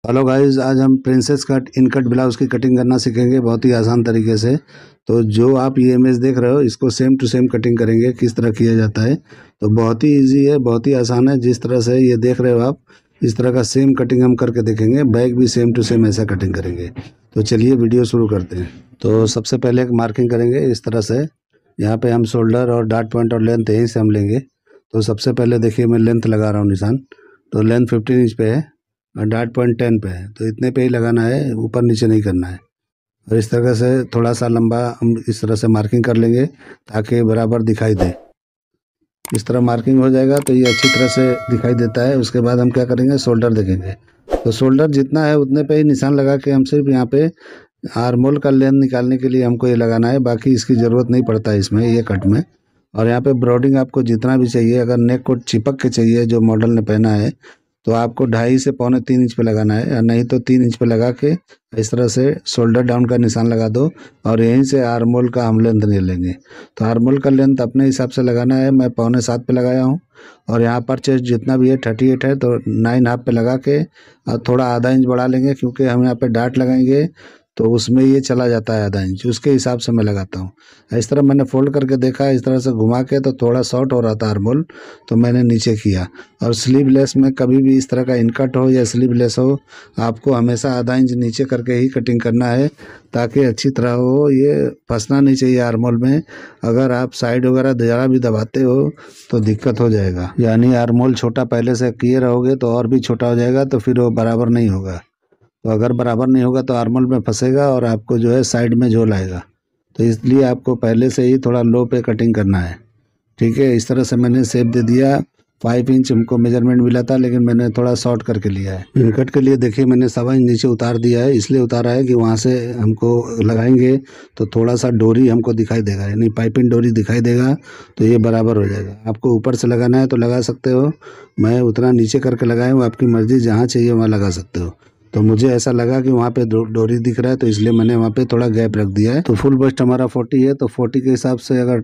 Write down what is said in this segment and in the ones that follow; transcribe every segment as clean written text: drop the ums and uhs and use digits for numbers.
Hello guys, आज हम princess cut in cut blouse की कटिंग करना सीखेंगे बहुत ही आसान तरीके से। तो जो आप ये इमेज देख रहे हो इसको सेम टू सेम कटिंग करेंगे। किस तरह किया जाता है तो बहुत ही इजी है, बहुत ही आसान है। जिस तरह से ये देख रहे हो आप, इस तरह का सेम कटिंग हम करके देखेंगे। बैक भी सेम टू सेम ऐसा कटिंग करेंगे। तो चलिए वीडियो शुरू करते हैं। तो सबसे पहले एक मार्किंग करेंगे इस तरह से। यहाँ पे हम शोल्डर और डार्ट पॉइंट और लेंथ यहीं से हम लेंगे। तो सबसे पहले देखिए मैं लेंथ लगा रहा हूँ निशान। तो लेंथ 15 इंच पे है और डार्ट पॉइंट 10 पे है। तो इतने पे ही लगाना है, ऊपर नीचे नहीं करना है। और इस तरह से थोड़ा सा लंबा हम इस तरह से मार्किंग कर लेंगे ताकि बराबर दिखाई दे। इस तरह मार्किंग हो जाएगा तो ये अच्छी तरह से दिखाई देता है। उसके बाद हम क्या करेंगे, शोल्डर देखेंगे। तो शोल्डर जितना है उतने पे ही निशान लगा के हम सिर्फ यहाँ पे आर्मोल का लेंथ निकालने के लिए हमको ये लगाना है। बाकी इसकी ज़रूरत नहीं पड़ता है इसमें, ये कट में। और यहाँ पे ब्रॉडिंग आपको जितना भी चाहिए, अगर नेक को चिपक के चाहिए जो मॉडल ने पहना है तो आपको 2.5 से 2.25 इंच पे लगाना है, या नहीं तो 3 इंच पे लगा के इस तरह से शोल्डर डाउन का निशान लगा दो। और यहीं से आर्मोल का हम लेंथ ले लेंगे। तो आर्मोल का लेंथ अपने हिसाब से लगाना है। मैं 6.25 पे लगाया हूँ। और यहाँ पर चेस्ट जितना भी है 38 है, तो 9.5 पे लगा के और थोड़ा आधा इंच बढ़ा लेंगे, क्योंकि हम यहाँ पे डार्ट लगाएंगे तो उसमें ये चला जाता है आधा इंच। उसके हिसाब से मैं लगाता हूँ। इस तरह मैंने फोल्ड करके देखा, इस तरह से घुमा के तो थोड़ा शॉर्ट हो रहा था आर्मोल, तो मैंने नीचे किया। और स्लीवलेस में कभी भी इस तरह का इनकट हो या स्लीवलेस हो, आपको हमेशा आधा इंच नीचे करके ही कटिंग करना है ताकि अच्छी तरह हो। ये फंसना नहीं चाहिए आर्मोल में। अगर आप साइड वगैरह ज़रा भी दबाते हो तो दिक्कत हो जाएगा। यानी आर्मोल छोटा पहले से किए रहोगे तो और भी छोटा हो जाएगा, तो फिर वो बराबर नहीं होगा। तो अगर बराबर नहीं होगा तो आर्मोल में फंसेगा और आपको जो है साइड में झोल आएगा। तो इसलिए आपको पहले से ही थोड़ा लो पे कटिंग करना है। ठीक है, इस तरह से मैंने शेप दे दिया। 5 इंच हमको मेजरमेंट मिला था, लेकिन मैंने थोड़ा शॉर्ट करके लिया है। इनकट के लिए देखिए मैंने 1.25 इंच नीचे उतार दिया है। इसलिए उतारा है कि वहाँ से हमको लगाएंगे तो थोड़ा सा डोरी हमको दिखाई देगा, यानी पाइपिंग डोरी दिखाई देगा, तो ये बराबर हो जाएगा। आपको ऊपर से लगाना है तो लगा सकते हो। मैं उतना नीचे करके लगाया हूँ, आपकी मर्जी, जहाँ चाहिए वहाँ लगा सकते हो। तो मुझे ऐसा लगा कि वहाँ पे डोरी दिख रहा है, तो इसलिए मैंने वहाँ पे थोड़ा गैप रख दिया है। तो फुल बस्ट हमारा 40 है, तो 40 के हिसाब से अगर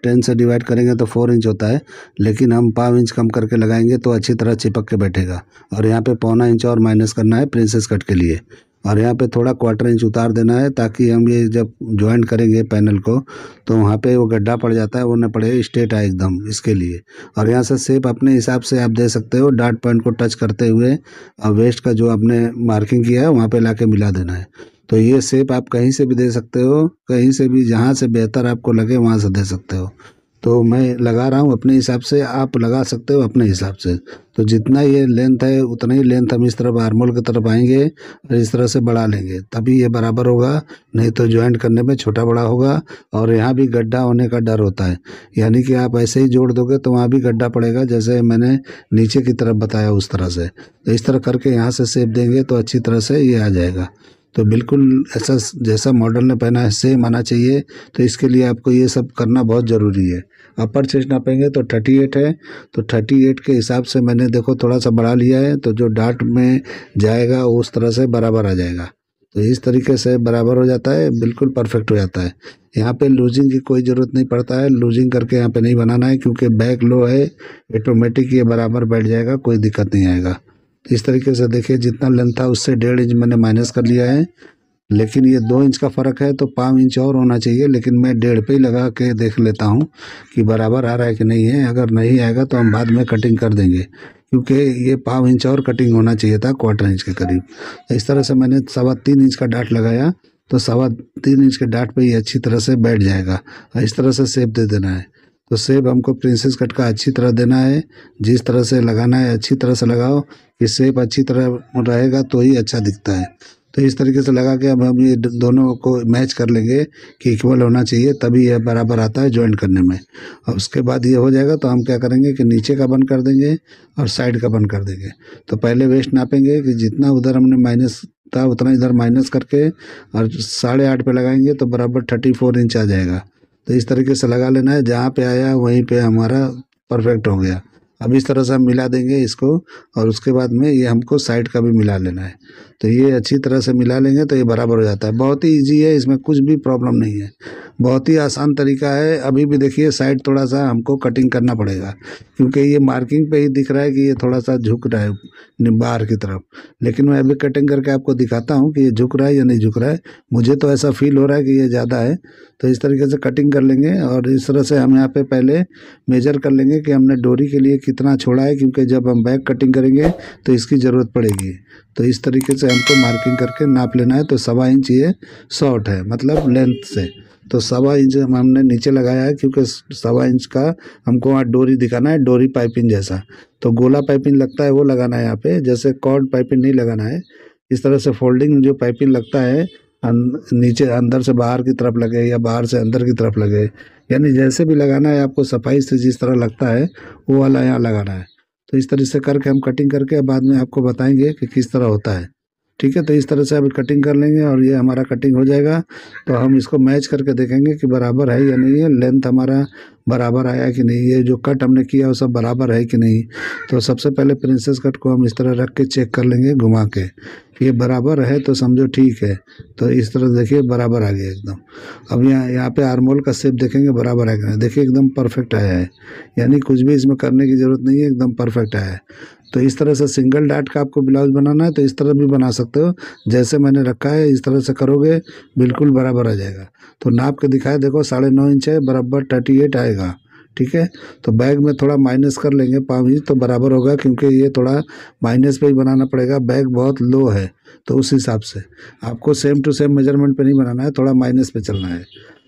10 से डिवाइड करेंगे तो 4 इंच होता है। लेकिन हम 5 इंच कम करके लगाएंगे तो अच्छी तरह चिपक के बैठेगा। और यहाँ पे 0.25 इंच और माइनस करना है प्रिंसेस कट के लिए। और यहाँ पे थोड़ा 1/4 इंच उतार देना है, ताकि हम ये जब ज्वाइंट करेंगे पैनल को तो वहाँ पे वो गड्ढा पड़ जाता है, वो न पड़े, स्ट्रेट आए एकदम, इसके लिए। और यहाँ से शेप अपने हिसाब से आप दे सकते हो, डार्ट पॉइंट को टच करते हुए और वेस्ट का जो आपने मार्किंग किया है वहाँ पे लाके मिला देना है। तो ये शेप आप कहीं से भी दे सकते हो, कहीं से भी, जहाँ से बेहतर आपको लगे वहाँ से दे सकते हो। तो मैं लगा रहा हूँ अपने हिसाब से, आप लगा सकते हो अपने हिसाब से। तो जितना ये लेंथ है उतना ही लेंथ हम इस तरफ आर्मोल की तरफ आएंगे और इस तरह से बढ़ा लेंगे, तभी ये बराबर होगा। नहीं तो ज्वाइंट करने में छोटा बड़ा होगा। और यहाँ भी गड्ढा होने का डर होता है, यानी कि आप ऐसे ही जोड़ दोगे तो वहाँ भी गड्ढा पड़ेगा, जैसे मैंने नीचे की तरफ बताया उस तरह से। तो इस तरह करके यहाँ से शेप देंगे तो अच्छी तरह से ये आ जाएगा। तो बिल्कुल ऐसा जैसा मॉडल ने पहना है सेम आना चाहिए। तो इसके लिए आपको ये सब करना बहुत ज़रूरी है। अपर चेस्ट नापेंगे तो 38 है, तो 38 के हिसाब से मैंने देखो थोड़ा सा बढ़ा लिया है, तो जो डार्ट में जाएगा उस तरह से बराबर आ जाएगा। तो इस तरीके से बराबर हो जाता है, बिल्कुल परफेक्ट हो जाता है। यहाँ पे लूजिंग की कोई ज़रूरत नहीं पड़ता है। लूजिंग करके यहाँ पे नहीं बनाना है, क्योंकि बैक लो है, ऑटोमेटिक ये बराबर बैठ जाएगा, कोई दिक्कत नहीं आएगा। तो इस तरीके से देखिए, जितना लेंथ था उससे 1.5 इंच मैंने माइनस कर लिया है। लेकिन ये 2 इंच का फ़र्क है, तो 5 इंच और होना चाहिए, लेकिन मैं 1.5 पे ही लगा के देख लेता हूँ कि बराबर आ रहा है कि नहीं है। अगर नहीं आएगा तो हम बाद में कटिंग कर देंगे, क्योंकि ये 5 इंच और कटिंग होना चाहिए था, 1/4 इंच के करीब। तो इस तरह से मैंने 3.25 इंच का डाट लगाया, तो 3.25 इंच के डाट पे ये अच्छी तरह से बैठ जाएगा। और इस तरह से शेप दे देना है। तो शेप हमको प्रिंसेस कट का अच्छी तरह देना है, जिस तरह से लगाना है अच्छी तरह से लगाओ कि शेप अच्छी तरह रहेगा तो ही अच्छा दिखता है। तो इस तरीके से लगा के अब हम ये दोनों को मैच कर लेंगे कि इक्वल होना चाहिए, तभी यह बराबर आता है जॉइंट करने में। और उसके बाद ये हो जाएगा तो हम क्या करेंगे कि नीचे का बंद कर देंगे और साइड का बंद कर देंगे। तो पहले वेस्ट नापेंगे कि जितना उधर हमने माइनस था उतना इधर माइनस करके, और 8.5 पे लगाएंगे तो बराबर 34 इंच आ जाएगा। तो इस तरीके से लगा लेना है, जहाँ पे आया वहीं पे हमारा परफेक्ट हो गया। अब इस तरह से हम मिला देंगे इसको, और उसके बाद में ये हमको साइड का भी मिला लेना है। तो ये अच्छी तरह से मिला लेंगे तो ये बराबर हो जाता है। बहुत ही ईजी है, इसमें कुछ भी प्रॉब्लम नहीं है। बहुत ही आसान तरीका है। अभी भी देखिए साइड थोड़ा सा हमको कटिंग करना पड़ेगा, क्योंकि ये मार्किंग पे ही दिख रहा है कि ये थोड़ा सा झुक रहा है बाहर की तरफ। लेकिन मैं अभी कटिंग करके आपको दिखाता हूँ कि ये झुक रहा है या नहीं झुक रहा है। मुझे तो ऐसा फील हो रहा है कि ये ज़्यादा है। तो इस तरीके से कटिंग कर लेंगे और इस तरह से हम यहाँ पे पहले मेजर कर लेंगे कि हमने डोरी के लिए कितना छोड़ा है, क्योंकि जब हम बैक कटिंग करेंगे तो इसकी ज़रूरत पड़ेगी। तो इस तरीके से हमको मार्किंग करके नाप लेना है। तो 1.25 इंच ये शॉर्ट है, मतलब लेंथ से। तो 1.25 इंच हमने नीचे लगाया है, क्योंकि 1.25 इंच का हमको वहाँ डोरी दिखाना है, डोरी पाइपिंग जैसा। तो गोला पाइपिंग लगता है वो लगाना है यहाँ पे, जैसे कॉर्ड पाइपिंग नहीं लगाना है। इस तरह से फोल्डिंग जो पाइपिंग लगता है नीचे अंदर से बाहर की तरफ लगे या बाहर से अंदर की तरफ लगे, यानी जैसे भी लगाना है आपको सफाई से जिस तरह लगता है वो वाला यहाँ लगाना है। तो इस तरह से करके हम कटिंग करके बाद में आपको बताएंगे कि किस तरह होता है। ठीक है, तो इस तरह से अभी कटिंग कर लेंगे और ये हमारा कटिंग हो जाएगा। तो हम इसको मैच करके देखेंगे कि बराबर है या नहीं है, लेंथ हमारा बराबर आया कि नहीं, ये जो कट हमने किया वो सब बराबर है कि नहीं। तो सबसे पहले प्रिंसेस कट को हम इस तरह रख के चेक कर लेंगे घुमा के, ये बराबर है तो समझो ठीक है। तो इस तरह देखिए बराबर आ गया एकदम। अब यहाँ पे आर्मोल का शेप देखेंगे बराबर है कि नहीं, देखिए एकदम परफेक्ट आया है, यानी कुछ भी इसमें करने की ज़रूरत नहीं है, एकदम परफेक्ट आया है। तो इस तरह से सिंगल डाट का आपको ब्लाउज बनाना है तो इस तरह भी बना सकते हो, जैसे मैंने रखा है इस तरह से करोगे बिल्कुल बराबर आ जाएगा। तो नाप के दिखाए देखो 9.5 इंच है, बराबर 38 आएगा। ठीक है, तो बैग में थोड़ा माइनस कर लेंगे 5 इंच तो बराबर होगा, क्योंकि ये थोड़ा माइनस पे ही बनाना पड़ेगा, बैग बहुत लो है। तो उस हिसाब से आपको सेम टू सेम मेजरमेंट पे नहीं बनाना है, थोड़ा माइनस पे चलना है।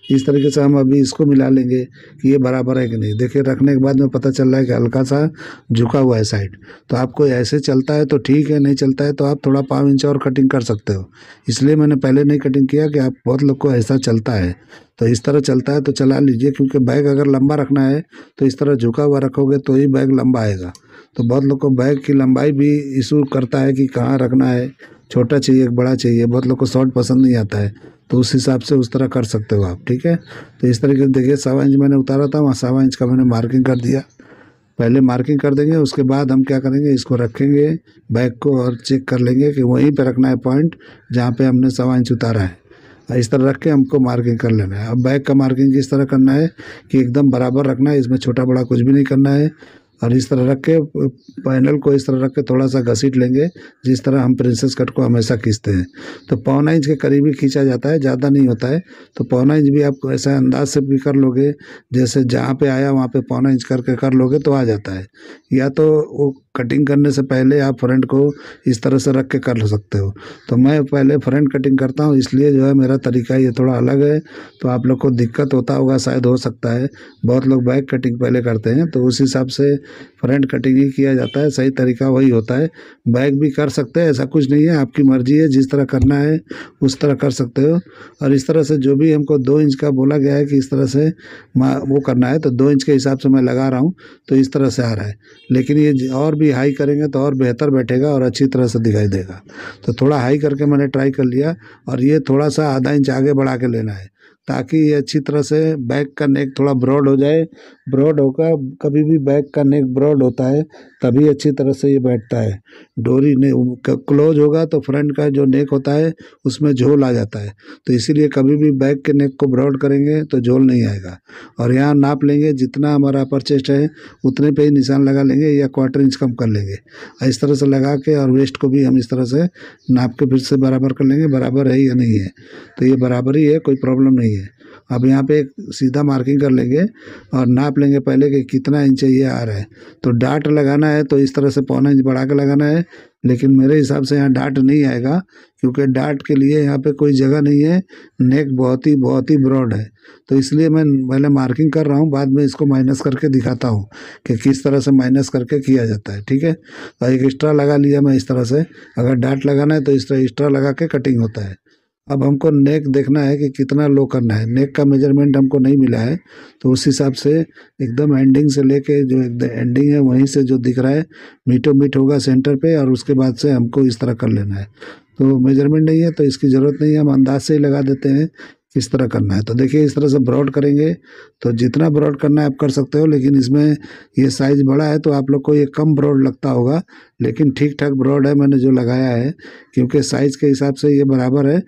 इस तरीके से हम अभी इसको मिला लेंगे कि ये बराबर है कि नहीं। देखिए रखने के बाद में पता चल रहा है कि हल्का सा झुका हुआ है साइड। तो आपको ऐसे चलता है तो ठीक है, नहीं चलता है तो आप थोड़ा 5 इंच और कटिंग कर सकते हो। इसलिए मैंने पहले नहीं कटिंग किया कि आप बहुत लोग को ऐसा चलता है। तो इस तरह चलता है तो चला लीजिए, क्योंकि बैग अगर लंबा रखना है तो इस तरह झुका हुआ रखोगे तो ही बैग लंबा आएगा। तो बहुत लोग को बैग की लंबाई भी इशू करता है कि कहाँ रखना है, छोटा चाहिए बड़ा चाहिए, बहुत लोग को शॉर्ट पसंद नहीं आता है। तो उस हिसाब से उस तरह कर सकते हो आप। ठीक है, तो इस तरीके से देखिए 1.25 इंच मैंने उतारा था, वहाँ 1.25 इंच का मैंने मार्किंग कर दिया। पहले मार्किंग कर देंगे, उसके बाद हम क्या करेंगे, इसको रखेंगे बैग को और चेक कर लेंगे कि वहीं पे रखना है पॉइंट जहाँ पे हमने 1.25 इंच उतारा है। इस तरह रख के हमको मार्किंग कर लेना है। अब बैग का मार्किंग इस तरह करना है कि एकदम बराबर रखना है, इसमें छोटा बड़ा कुछ भी नहीं करना है। और इस तरह रख के पैनल को इस तरह रख के थोड़ा सा घसीट लेंगे, जिस तरह हम प्रिंसेस कट को हमेशा खींचते हैं। तो 1.25 इंच के करीब ही खींचा जाता है, ज़्यादा नहीं होता है। तो 1.25 इंच भी आप ऐसा अंदाज से भी कर लोगे, जैसे जहाँ पे आया वहाँ पे 1.25 इंच करके कर लोगे तो आ जाता है। या तो वो कटिंग करने से पहले आप फ्रंट को इस तरह से रख के कर सकते हो। तो मैं पहले फ्रंट कटिंग करता हूँ, इसलिए जो है मेरा तरीका ये थोड़ा अलग है। तो आप लोग को दिक्कत होता होगा, शायद हो सकता है, बहुत लोग बैक कटिंग पहले करते हैं, तो उस हिसाब से फ्रंट कटिंग ही किया जाता है, सही तरीका वही होता है। बैक भी कर सकते हैं, ऐसा कुछ नहीं है, आपकी मर्जी है, जिस तरह करना है उस तरह कर सकते हो। और इस तरह से जो भी हमको 2 इंच का बोला गया है कि इस तरह से वो करना है, तो 2 इंच के हिसाब से मैं लगा रहा हूँ, तो इस तरह से आ रहा है। लेकिन ये और भी हाई करेंगे तो और बेहतर बैठेगा और अच्छी तरह से दिखाई देगा। तो थोड़ा हाई करके मैंने ट्राई कर लिया, और ये थोड़ा सा आधा इंच आगे बढ़ा के लेना है, ताकि ये अच्छी तरह से बैक का नेक थोड़ा ब्रॉड हो जाए। ब्रॉड होगा, कभी भी बैक का नेक ब्रॉड होता है तभी अच्छी तरह से ये बैठता है। डोरी ने क्लोज होगा तो फ्रंट का जो नेक होता है उसमें झोल आ जाता है। तो इसीलिए कभी भी बैक के नेक को ब्रॉड करेंगे तो झोल नहीं आएगा। और यहाँ नाप लेंगे, जितना हमारा अपर चेस्ट है उतने पे ही निशान लगा लेंगे, या 1/4 इंच कम कर लेंगे। इस तरह से लगा के और वेस्ट को भी हम इस तरह से नाप के फिर से बराबर कर लेंगे, बराबर है या नहीं है। तो ये बराबर ही है, कोई प्रॉब्लम नहीं है। अब यहाँ पे एक सीधा मार्किंग कर लेंगे और नाप लेंगे पहले कि कितना इंच ये आ रहा है। तो डाट लगाना है तो इस तरह से 1.25 इंच बढ़ा के लगाना है, लेकिन मेरे हिसाब से यहाँ डाट नहीं आएगा, क्योंकि डाट के लिए यहाँ पे कोई जगह नहीं है, नेक बहुत ही ब्रॉड है। तो इसलिए मैं पहले मार्किंग कर रहा हूँ, बाद में इसको माइनस करके दिखाता हूँ कि किस तरह से माइनस करके किया जाता है। ठीक है, तो एक एक्स्ट्रा लगा लिया मैं इस तरह से। अगर डाट लगाना है तो इस तरह एक्स्ट्रा लगा के कटिंग होता है। अब हमको नेक देखना है कि कितना लो करना है, नेक का मेजरमेंट हमको नहीं मिला है, तो उस हिसाब से एकदम एंडिंग से लेके जो एकदम एंडिंग है वहीं से जो दिख रहा है मीटो मीट होगा सेंटर पे, और उसके बाद से हमको इस तरह कर लेना है। तो मेजरमेंट नहीं है तो इसकी ज़रूरत नहीं है, हम अंदाज से ही लगा देते हैं किस तरह करना है। तो देखिए इस तरह से ब्रॉड करेंगे, तो जितना ब्रॉड करना है आप कर सकते हो, लेकिन इसमें ये साइज़ बड़ा है तो आप लोग को ये कम ब्रॉड लगता होगा, लेकिन ठीक ठाक ब्रॉड है मैंने जो लगाया है, क्योंकि साइज़ के हिसाब से ये बराबर है।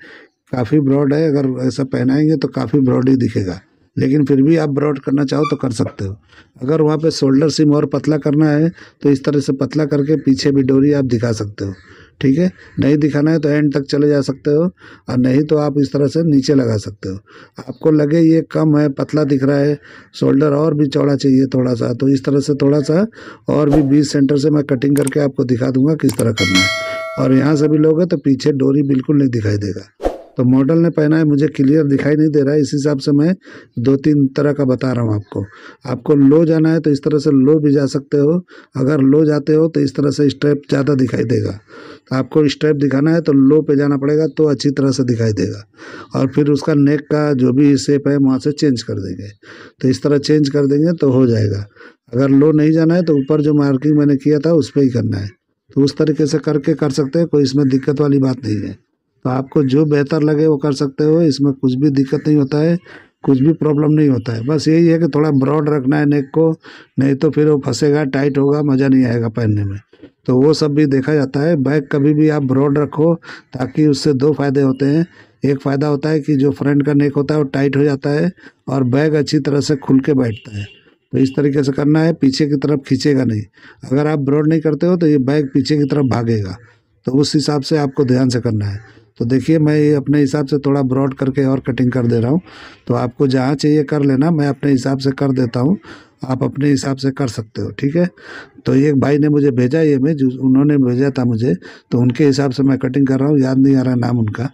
काफ़ी ब्रॉड है, अगर ऐसा पहनाएंगे तो काफ़ी ब्रॉड ही दिखेगा, लेकिन फिर भी आप ब्रॉड करना चाहो तो कर सकते हो। अगर वहाँ पे शोल्डर सीम और पतला करना है तो इस तरह से पतला करके पीछे भी डोरी आप दिखा सकते हो, ठीक है। नहीं दिखाना है तो एंड तक चले जा सकते हो, और नहीं तो आप इस तरह से नीचे लगा सकते हो। आपको लगे ये कम है, पतला दिख रहा है, शोल्डर और भी चौड़ा चाहिए थोड़ा सा, तो इस तरह से थोड़ा सा और भी 20 सेंटर से मैं कटिंग करके आपको दिखा दूंगा किस तरह करना है। और यहाँ से भी लोगे तो पीछे डोरी बिल्कुल नहीं दिखाई देगा। तो मॉडल ने पहना है, मुझे क्लियर दिखाई नहीं दे रहा है, इस हिसाब से मैं 2-3 तरह का बता रहा हूँ आपको। आपको लो जाना है तो इस तरह से लो भी जा सकते हो, अगर लो जाते हो तो इस तरह से स्ट्रैप ज़्यादा दिखाई देगा। तो आपको स्ट्रैप दिखाना है तो लो पे जाना पड़ेगा, तो अच्छी तरह से दिखाई देगा। और फिर उसका नेक का जो भी शेप है वहाँ से चेंज कर देंगे, तो इस तरह चेंज कर देंगे तो हो जाएगा। अगर लो नहीं जाना है तो ऊपर जो मार्किंग मैंने किया था उस पर ही करना है, तो उस तरीके से करके कर सकते हैं, कोई इसमें दिक्कत वाली बात नहीं है। तो आपको जो बेहतर लगे वो कर सकते हो, इसमें कुछ भी दिक्कत नहीं होता है, कुछ भी प्रॉब्लम नहीं होता है। बस यही है कि थोड़ा ब्रॉड रखना है नेक को, नहीं तो फिर वो फंसेगा, टाइट होगा, मज़ा नहीं आएगा पहनने में। तो वो सब भी देखा जाता है। बैग कभी भी आप ब्रॉड रखो, ताकि उससे 2 फायदे होते हैं। एक फ़ायदा होता है कि जो फ्रंट का नेक होता है वो टाइट हो जाता है, और बैग अच्छी तरह से खुल के बैठता है। तो इस तरीके से करना है, पीछे की तरफ खींचेगा नहीं। अगर आप ब्रॉड नहीं करते हो तो ये बैग पीछे की तरफ भागेगा, तो उस हिसाब से आपको ध्यान से करना है। तो देखिए मैं ये अपने हिसाब से थोड़ा ब्रॉड करके और कटिंग कर दे रहा हूँ, तो आपको जहाँ चाहिए कर लेना, मैं अपने हिसाब से कर देता हूँ, आप अपने हिसाब से कर सकते हो, ठीक है। तो एक भाई ने मुझे भेजा ये इमेज, उन्होंने भेजा था मुझे, तो उनके हिसाब से मैं कटिंग कर रहा हूँ, याद नहीं आ रहा नाम उनका।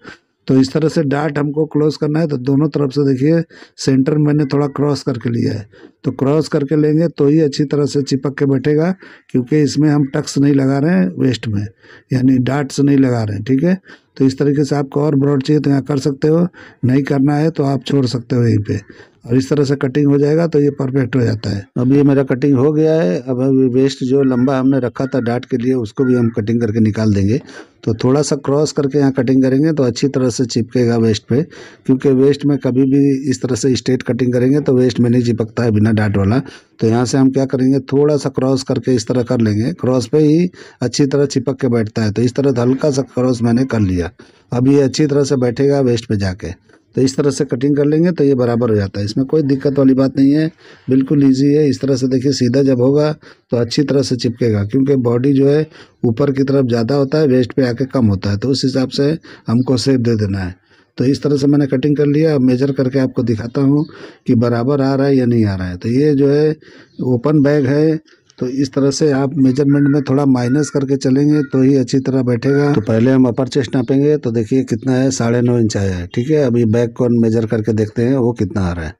तो इस तरह से डार्ट हमको क्लोज करना है, तो दोनों तरफ से देखिए सेंटर मैंने थोड़ा क्रॉस करके लिया है, तो क्रॉस करके लेंगे तो ही अच्छी तरह से चिपक के बैठेगा, क्योंकि इसमें हम टक्स नहीं लगा रहे हैं वेस्ट में, यानी डार्ट्स नहीं लगा रहे हैं, ठीक है। तो इस तरीके से आपको और ब्रॉड चाहिए तो यहाँ कर सकते हो, नहीं करना है तो आप छोड़ सकते हो यहीं पे, और इस तरह से कटिंग हो जाएगा तो ये परफेक्ट हो जाता है। अब ये मेरा कटिंग हो गया है। अब वेस्ट जो लंबा हमने रखा था डार्ट के लिए, उसको भी हम कटिंग करके निकाल देंगे। तो थोड़ा सा क्रॉस करके यहाँ कटिंग करेंगे तो अच्छी तरह से चिपकेगा वेस्ट पे, क्योंकि वेस्ट में कभी भी इस तरह से स्ट्रेट कटिंग करेंगे तो वेस्ट में नहीं चिपकता है बिना डार्ट वाला। तो यहाँ से हम क्या करेंगे, थोड़ा सा क्रॉस करके इस तरह कर लेंगे, क्रॉस पे ही अच्छी तरह चिपक के बैठता है। तो इस तरह हल्का सा क्रॉस मैंने कर लिया, अब ये अच्छी तरह से बैठेगा वेस्ट पे जाके। तो इस तरह से कटिंग कर लेंगे तो ये बराबर हो जाता है, इसमें कोई दिक्कत वाली बात नहीं है, बिल्कुल इजी है। इस तरह से देखिए सीधा जब होगा तो अच्छी तरह से चिपकेगा, क्योंकि बॉडी जो है ऊपर की तरफ ज़्यादा होता है, वेस्ट पे आके कम होता है, तो उस हिसाब से हमको शेप दे देना है। तो इस तरह से मैंने कटिंग कर लिया। अब मेजर करके आपको दिखाता हूँ कि बराबर आ रहा है या नहीं आ रहा है। तो ये जो है ओपन बैग है, तो इस तरह से आप मेजरमेंट में थोड़ा माइनस करके चलेंगे तो ही अच्छी तरह बैठेगा। तो पहले हम अपर चेस्ट नापेंगे, तो देखिए कितना है, 9.5 इंच आया है, ठीक है। अभी बैक को मेजर करके देखते हैं वो कितना आ रहा है।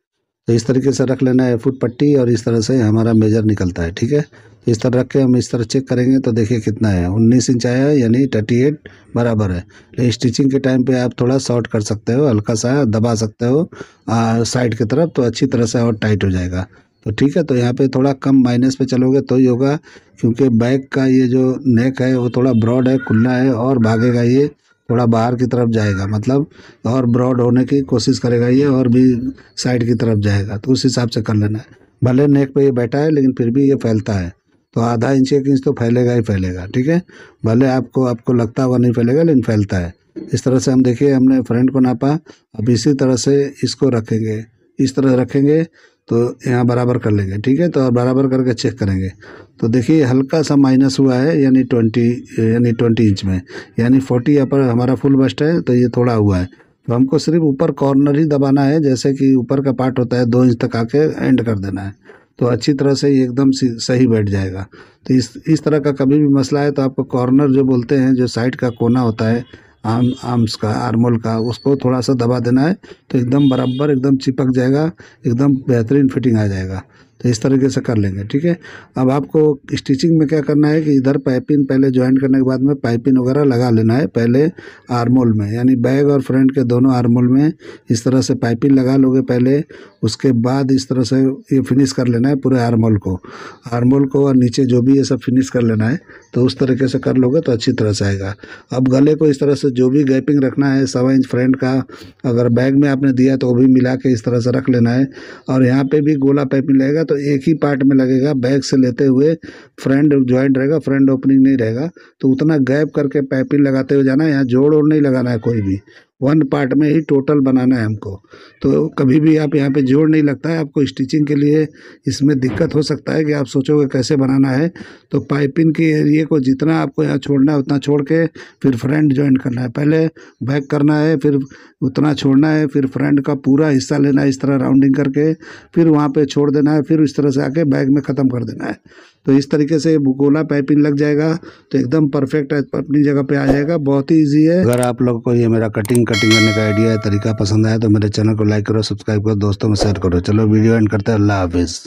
तो इस तरीके से रख लेना है फुट पट्टी, और इस तरह से हमारा मेजर निकलता है, ठीक है। इस तरह रख के हम इस तरह चेक करेंगे तो देखिए कितना है, 19 इंच आया है, यानी 38 बराबर है। लेकिन स्टिचिंग के टाइम पे आप थोड़ा शॉर्ट कर सकते हो, हल्का सा दबा सकते हो साइड की तरफ, तो अच्छी तरह से और टाइट हो जाएगा। तो ठीक है, तो यहाँ पे थोड़ा कम माइनस पे चलोगे तो ही होगा, क्योंकि बैक का ये जो नेक है वो थोड़ा ब्रॉड है, खुला है, और भागेगा ये थोड़ा बाहर की तरफ जाएगा, मतलब और ब्रॉड होने की कोशिश करेगा ये, और भी साइड की तरफ जाएगा। तो उस हिसाब से कर लेना है। भले नेक पे ये बैठा है लेकिन फिर भी ये फैलता है, तो आधा इंच 1 इंच तो फैलेगा ही फैलेगा, ठीक है। भले आपको लगता हुआ नहीं फैलेगा, लेकिन फैलता है। इस तरह से हम देखिए हमने फ्रंट को नापा, अब इसी तरह से इसको रखेंगे, इस तरह रखेंगे तो यहाँ बराबर कर लेंगे, ठीक है। तो बराबर करके चेक करेंगे तो देखिए हल्का सा माइनस हुआ है, यानी 20 इंच में, यानी 40 यहाँ पर हमारा फुल बस्ट है, तो ये थोड़ा हुआ है। तो हमको सिर्फ ऊपर कॉर्नर ही दबाना है, जैसे कि ऊपर का पार्ट होता है 2 इंच तक आके एंड कर देना है, तो अच्छी तरह से ये एकदम सही बैठ जाएगा। तो इस तरह का कभी भी मसला है तो आपको कॉर्नर जो बोलते हैं, जो साइड का कोना होता है आर्म्स का, आर्मोल का, उसको थोड़ा सा दबा देना है, तो एकदम बराबर एकदम चिपक जाएगा, एकदम बेहतरीन फिटिंग आ जाएगा। तो इस तरीके से कर लेंगे, ठीक है। अब आपको स्टिचिंग में क्या करना है कि इधर पाइपिंग पहले ज्वाइन करने के बाद में पाइपिंग वगैरह लगा लेना है, पहले आर्मोल में, यानी बैग और फ्रंट के दोनों आर्मोल में इस तरह से पाइपिंग लगा लोगे पहले, उसके बाद इस तरह से ये फिनिश कर लेना है पूरे आर्मोल को और नीचे जो भी ये सब फिनिश कर लेना है। तो उस तरीके से कर लोगे तो अच्छी तरह से आएगा। अब गले को इस तरह से जो भी गैपिंग रखना है 1.25 इंच फ्रंट का, अगर बैग में आपने दिया तो वो भी मिला के इस तरह से रख लेना है। और यहाँ पे भी गोला पाइपिंग लगेगा, तो एक ही पार्ट में लगेगा, बैग से लेते हुए फ्रंट ज्वाइंट रहेगा, फ्रंट ओपनिंग नहीं रहेगा, तो उतना गैप करके पाइपिंग लगाते हुए जाना है। यहाँ जोड़ और नहीं लगाना है कोई भी, वन पार्ट में ही टोटल बनाना है हमको। तो कभी भी आप यहाँ पे जोड़ नहीं लगता है आपको स्टिचिंग के लिए। इसमें दिक्कत हो सकता है कि आप सोचोगे कैसे बनाना है। तो पाइपिंग के एरिए को जितना आपको यहाँ छोड़ना है उतना छोड़ के फिर फ्रंट जॉइंट करना है। पहले बैक करना है, फिर उतना छोड़ना है, फिर फ्रंट का पूरा हिस्सा लेना है इस तरह राउंडिंग करके, फिर वहाँ पे छोड़ देना है, फिर इस तरह से आके बैक में ख़त्म कर देना है। तो इस तरीके से गोला पाइपिंग लग जाएगा तो एकदम परफेक्ट अपनी जगह पे आ जाएगा। बहुत ही ईजी है। अगर आप लोग को ये मेरा कटिंग करने का आइडिया है, तरीका पसंद आया तो मेरे चैनल को लाइक करो, सब्सक्राइब करो, दोस्तों में शेयर करो। चलो वीडियो एंड करते हैं। अल्लाह हाफिज़।